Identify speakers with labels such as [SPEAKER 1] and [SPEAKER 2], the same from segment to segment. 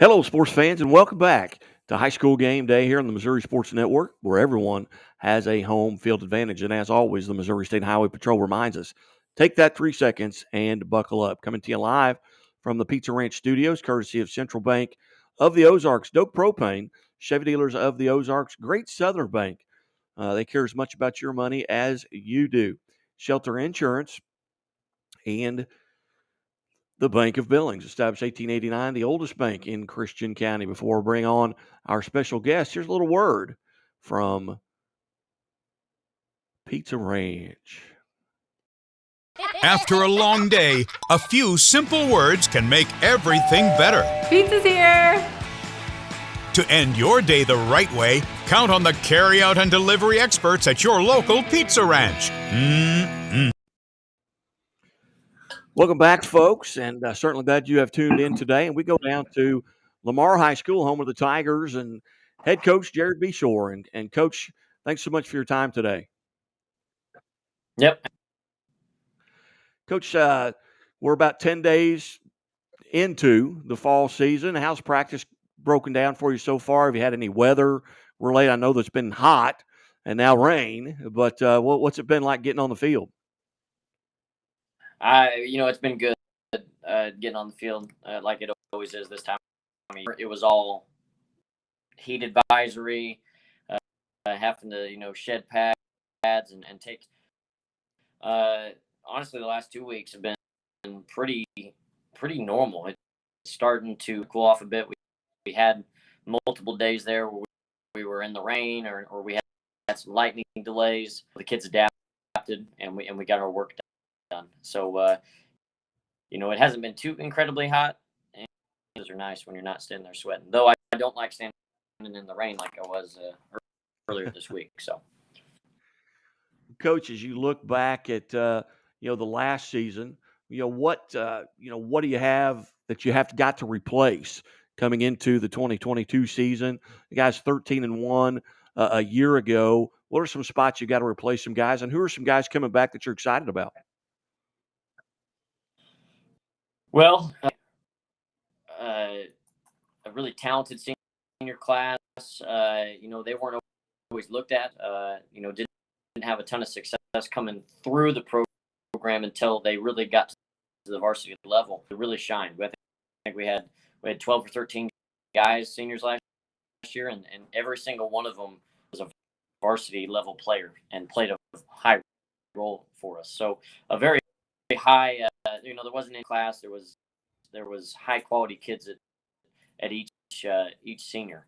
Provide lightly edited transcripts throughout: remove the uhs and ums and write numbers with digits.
[SPEAKER 1] Hello, sports fans, and welcome back to High School Game Day here on the Missouri Sports Network, where everyone has a home field advantage. And as always, the Missouri State Highway Patrol reminds us take that 3 seconds and buckle up. Coming to you live from the Pizza Ranch Studios, courtesy of Central Bank of the Ozarks, Doak Propane, Chevy dealers of the Ozarks, Great Southern Bank. They care as much about your money as you do. Shelter Insurance and the Bank of Billings, established 1889, the oldest bank in Christian County. Before we bring on our special guest, here's a little word from Pizza Ranch.
[SPEAKER 2] After a long day, a few simple words can make everything better.
[SPEAKER 3] Pizza's here!
[SPEAKER 2] To end your day the right way, count on the carry-out and delivery experts at your local Pizza Ranch.
[SPEAKER 1] Welcome back, folks, and certainly glad you have tuned in today. And we go down to Lamar High School, home of the Tigers, and head coach Jared Beshore. And Coach, thanks so much for your time today.
[SPEAKER 4] Yep.
[SPEAKER 1] Coach, we're about 10 days into the fall season. How's practice broken down for you so far? Have you had any weather related? I know there's been hot and now rain, but what's it been like getting on the field?
[SPEAKER 4] It's been good getting on the field like it always is this time. I mean, it was all heat advisory, having to, shed pads and take. Honestly, the last 2 weeks have been pretty normal. It's starting to cool off a bit. We had multiple days there where we were in the rain or we had some lightning delays. The kids adapted and we got our work done. So, it hasn't been too incredibly hot. And those are nice when you're not standing there sweating. Though I don't like standing in the rain like I was earlier this week. So,
[SPEAKER 1] Coach, as you look back at the last season, what do you have that you got to replace coming into the 2022 season? The guys 13-1 a year ago. What are some spots you got to replace some guys, and who are some guys coming back that you're excited about?
[SPEAKER 4] well, a really talented senior class. They weren't always looked at. Didn't have a ton of success coming through the program until they really got to the varsity level. They really shined. I think we had 12 or 13 guys, seniors last year, and every single one of them was a varsity level player and played a high role for us. So a very high, there wasn't any class. There was high quality kids at each senior.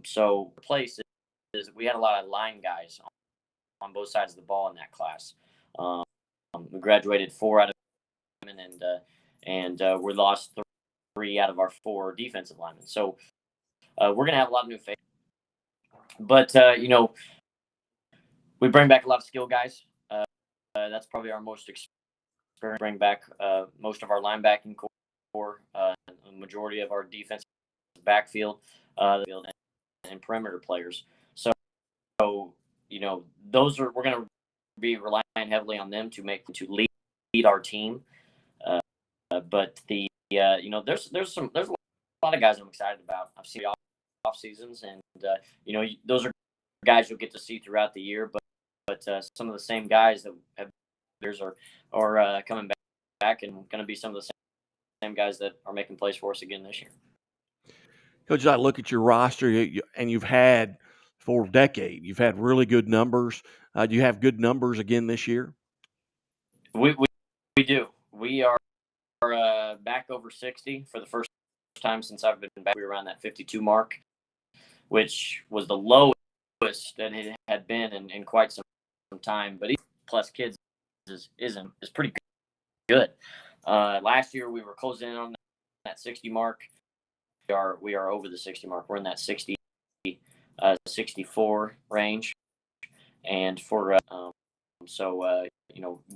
[SPEAKER 4] So the place is we had a lot of line guys on both sides of the ball in that class. We graduated 4 out of them, and we lost 3 out of our 4 defensive linemen. So we're going to have a lot of new faces. But, we bring back a lot of skill guys. That's probably our most experience. Bring back most of our linebacking core, a majority of our defensive backfield, and perimeter players. So we're going to be relying heavily on them to lead our team. But there's a lot of guys I'm excited about. I've seen the off seasons, and those are guys you'll get to see throughout the year. But some of the same guys that have years are coming back and going to be some of the same guys that are making plays for us again this year.
[SPEAKER 1] Coach, I look at your roster, and you've had for a decade, you've had really good numbers. Do you have good numbers again this year?
[SPEAKER 4] We do. We are back over 60 for the first time since I've been back. We were around that 52 mark, which was the lowest that it had been in quite some time. But plus kids is pretty good. Last year we were closing in on that 60 mark. We are over the 60 mark. We're in that 60, 64 range, and for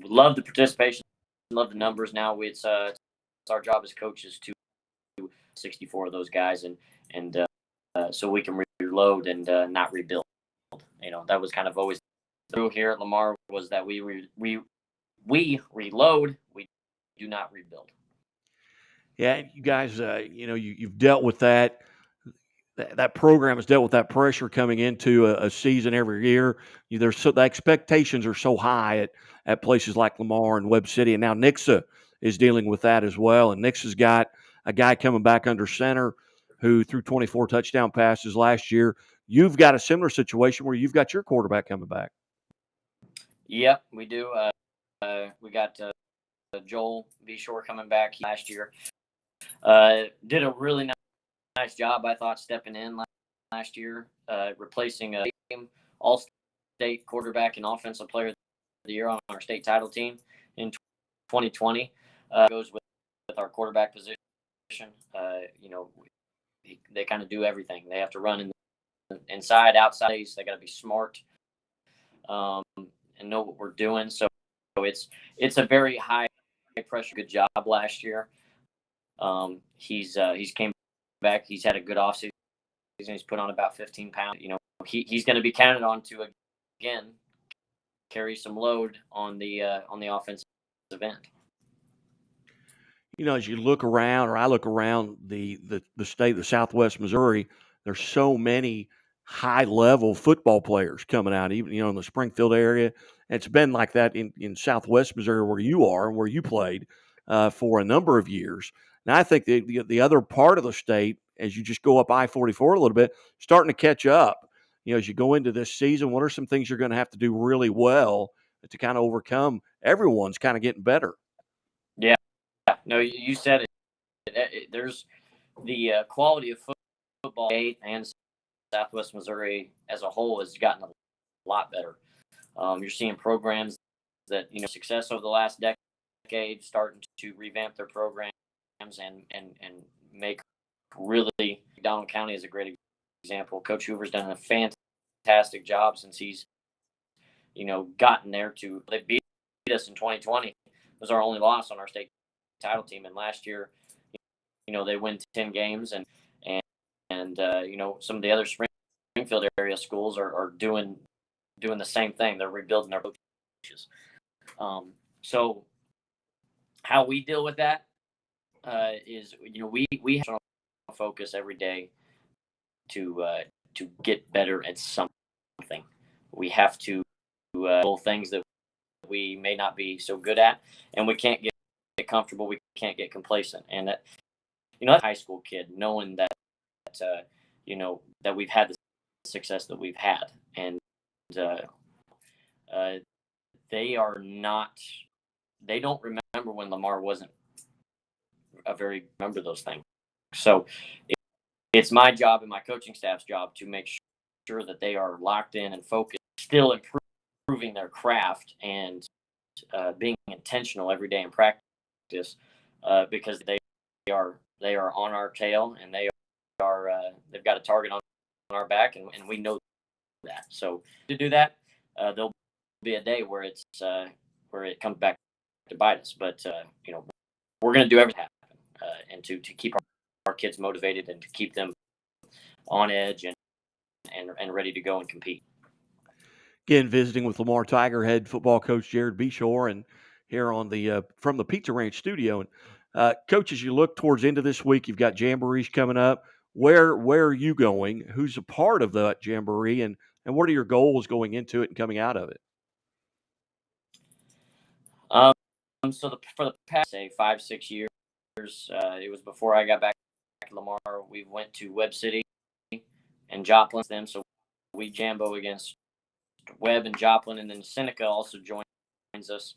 [SPEAKER 4] love the participation, love the numbers. Now it's our job as coaches to 64 of those guys, and so we can reload and not rebuild. That was kind of always through here at Lamar, was that we reload, we do not rebuild.
[SPEAKER 1] Yeah, you guys, you've dealt with that. That program has dealt with that pressure coming into a season every year. The expectations are so high at places like Lamar and Webb City, and now Nixa is dealing with that as well. And Nixa's got a guy coming back under center who threw 24 touchdown passes last year. You've got a similar situation where you've got your quarterback coming back.
[SPEAKER 4] Yep, we do. We got Joel Beshore coming back last year. Did a really nice job, I thought, stepping in last year, replacing a all-state quarterback and offensive player of the year on our state title team in 2020. Goes with our quarterback position. They kind of do everything. They have to run inside, outside. They got to be smart and know what we're doing. So it's a very high pressure. Good job last year. He's came back. He's had a good offseason. He's put on about 15 pounds. He's going to be counted on to again carry some load on the offensive end.
[SPEAKER 1] As you look around, or I look around the state of Southwest Missouri, there's so many high-level football players coming out, even, in the Springfield area. It's been like that in Southwest Missouri where you are and where you played for a number of years. And I think the other part of the state, as you just go up I-44 a little bit, starting to catch up. As you go into this season, what are some things you're going to have to do really well to kind of overcome? Everyone's kind of getting better.
[SPEAKER 4] Yeah. No, you said it. There's the quality of football and Southwest Missouri as a whole has gotten a lot better. You're seeing programs that success over the last decade starting to revamp their programs and make really. Donald County is a great example. Coach Hoover's done a fantastic job since he's gotten there. They beat us in 2020. It was our only loss on our state title team, and last year they win 10 games, and some of the other Springfield area schools are doing the same thing. They're rebuilding their coaches. So how we deal with that is we have to focus every day to get better at something. We have to things that we may not be so good at, and we can't get comfortable. We can't get complacent, and that that high school kid knowing that that we've had the success that we've had, and they don't remember when Lamar wasn't remember those things. So it's my job and my coaching staff's job to make sure that they are locked in and focused, still improving their craft and being intentional every day in practice, because they are on our tail, and they've got a target on our back, and we know that. So to do that, there'll be a day where it comes back to bite us. But we're going to do everything happen, and to keep our kids motivated and to keep them on edge and ready to go and compete.
[SPEAKER 1] Again, visiting with Lamar Tiger head football coach Jared Beshore, and here on the from the Pizza Ranch studio. And coach, as you look towards the end of this week, you've got jamborees coming up. Where are you going? Who's a part of that jamboree, and what are your goals going into it and coming out of it?
[SPEAKER 4] So for the past 5-6 years, it was before I got back to Lamar. We went to Webb City and Joplin them, so we jambo against Webb and Joplin, and then Seneca also joins us.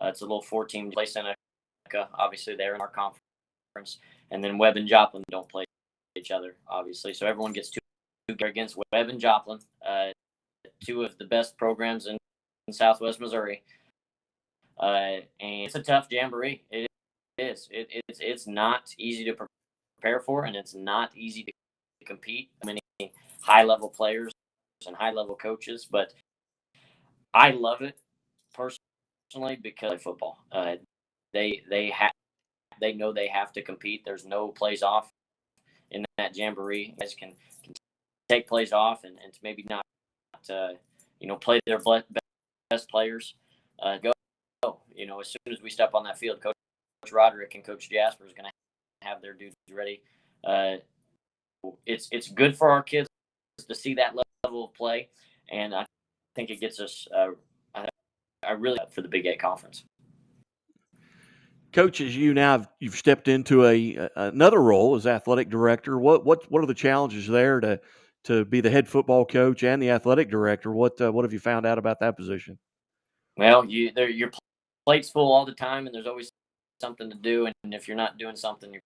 [SPEAKER 4] It's a little 4-team play Seneca. Obviously, they're in our conference, and then Webb and Joplin don't play each other, obviously. So everyone gets two against Webb and Joplin, two of the best programs in Southwest Missouri. And it's a tough jamboree. It is. It's not easy to prepare for, and it's not easy to compete. Many high-level players and high-level coaches, but I love it personally because of football. They know they have to compete. There's no plays off in that jamboree. Guys can take plays off and to maybe not play their best players. Go. As soon as we step on that field, Coach Roderick and Coach Jasper is going to have their dudes ready. It's good for our kids to see that level of play, and I think it gets us. I really for the Big 8 conference.
[SPEAKER 1] Coach, as you've stepped into another role as athletic director. What are the challenges there to be the head football coach and the athletic director? What have you found out about that position?
[SPEAKER 4] Well, your plate's full all the time, and there's always something to do. And if you're not doing something,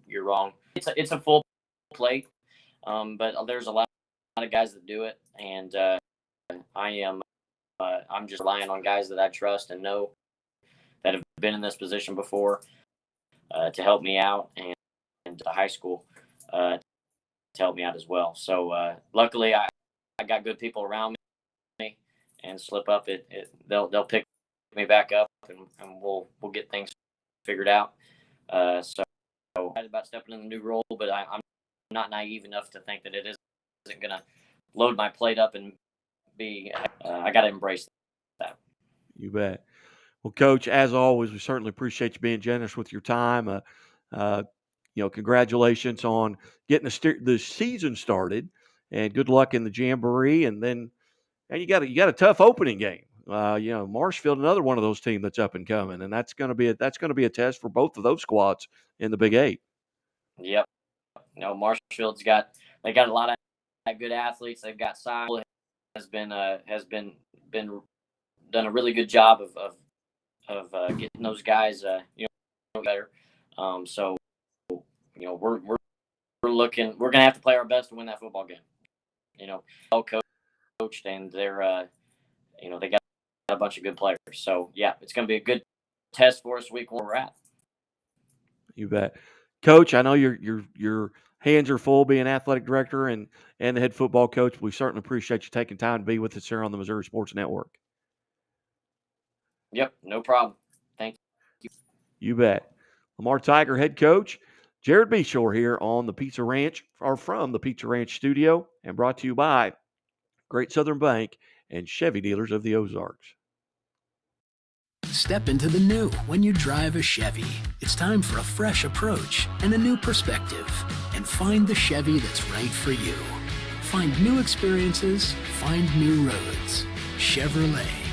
[SPEAKER 4] you're wrong. It's a full plate, but there's a lot of guys that do it, and I'm just relying on guys that I trust and know that have been in this position before to help me out, and to high school to help me out as well. So luckily, I got good people around me, and slip up, they'll pick me back up, and we'll get things figured out. So excited about stepping in the new role, but I'm not naive enough to think that it isn't going to load my plate up and be. I got to embrace that.
[SPEAKER 1] You bet. Well, Coach, as always, we certainly appreciate you being generous with your time. Congratulations on getting the season started, and good luck in the Jamboree. And then, and you got a tough opening game. Marshfield, another one of those teams that's up and coming, and that's going to be a test for both of those squads in the Big 8.
[SPEAKER 4] Yep. Marshfield's got a lot of good athletes. They've got size. Has been done a really good job of getting those guys better. So we're looking. We're gonna have to play our best to win that football game. Well coached, and they're they got a bunch of good players. So yeah, it's gonna be a good test for us week 1 where we're at.
[SPEAKER 1] You bet. Coach, I know your hands are full being athletic director and the head football coach. We certainly appreciate you taking time to be with us here on the Missouri Sports Network.
[SPEAKER 4] Yep, no problem. Thank you.
[SPEAKER 1] You bet. Lamar Tiger head coach Jared Beshore here on the Pizza Ranch, or from the Pizza Ranch studio, and brought to you by Great Southern Bank and Chevy Dealers of the Ozarks.
[SPEAKER 3] Step into the new when you drive a Chevy. It's time for a fresh approach and a new perspective, and find the Chevy that's right for you. Find new experiences, find new roads. Chevrolet.